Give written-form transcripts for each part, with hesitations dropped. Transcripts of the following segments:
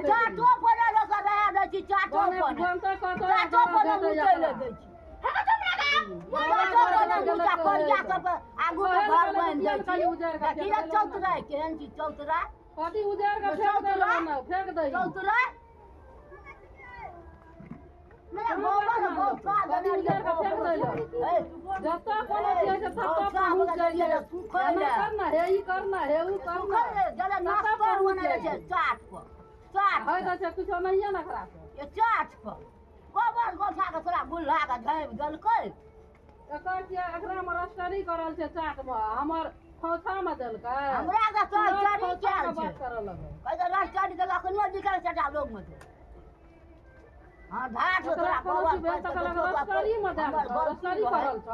चाटो पर लोग रहा दै छी चाटो पर उचैल दै छी आगू में घर बन दै छी किया चौतराय केहन छी चौतराय कथी उजार के फेंक दे चौतराय मैं गोबर का दनी के फेंक दे जत्ता कोनो चीज से सब पहुंच जाइए करना है ई करना है ऊ करना जले नाश्ता बने छै चाट है त कुछ नहीं ना खराब ये चाट पर गोबर गोठा के थोड़ा बुल्हा के धैब देलकै एकर के एकरा में रस्टरी करल छै चाट में हमर खोथा में देलकै हमरा के तो चरी केल छै करल लगे कहै रस्टरी देलक अखनियो निकल चटा लोग में हां धाट थोड़ा गोबर रस्टरी में देलकै रस्टरी करल छ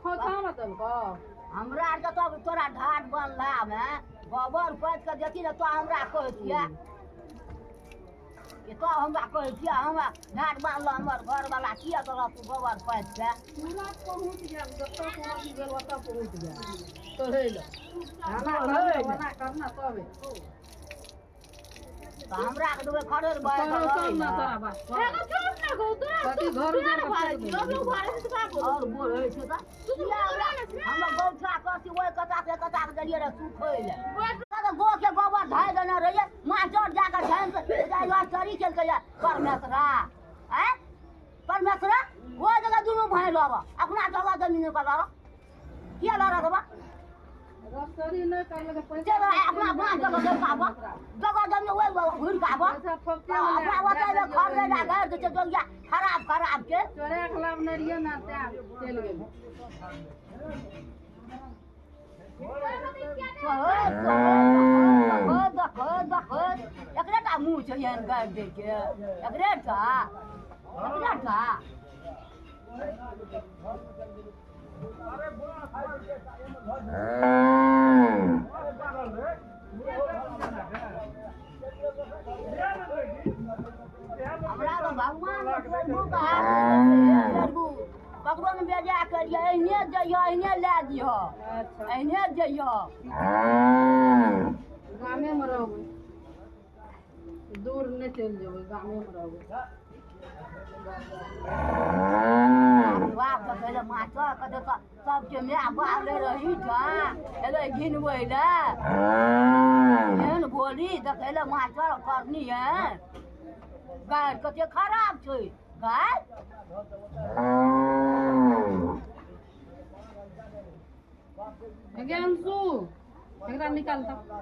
खोथा में देलकै हमरा के तो तोरा ढाट बनला में गोबर पैत के देती न तो हमरा कहै छियै ये तो हमरा कहै छियै हमरा ढाट बांधल हमर घर वाला किया तोरा तू गोबर पैत के पूरा पहुंच गेल जत्ता पहुंच गेल ओतऽ पहुंच गेल तो हे ल खाना करना तबे तो हमरा के देबै खड़ेर बाय ना तोरा बात छोड़ ना गो तोरा कथि घर उजार के सब लोग घर से बात और बोल है छै त हम गौठा कथि ओइ कता से गेलियै रे सुखै ले गो के गोबर धाय देने रहिए मास्टर जाके ध्यान से जाइवा चरी चल के परमेश्वरा हैं परमेश्वरा वो जगह दुनु भाई लबा अपना जगह जमीन पर लड़ा किया लड़ा देबा रस्टरी न कर लगे पैसा अपना जगह दे पाबा जगह जमीन ओइ घुर पाबा अपना बताइले घर ले जा घर के जोगिया खराब के चोरे खलाब न रियो ना ते चल गेल एकरेटा मुँह छै एहन गाड़ि दै के एकरेटा हमरा तो भगवान ककरो ने बेजा करिए एहने जइयो एहने लै दिहो एहने जइयो गामे में रहबै दूर नहीं चल जेबै गामे में रहबै बाप तो पहले मास्टर कदे सबके माय बाप ले रही था एले गिनबै ले एहन बोली देखैले मास्टर करनी है गाय कते खराब छै गाय ज्ञानसु एकरा निकाल त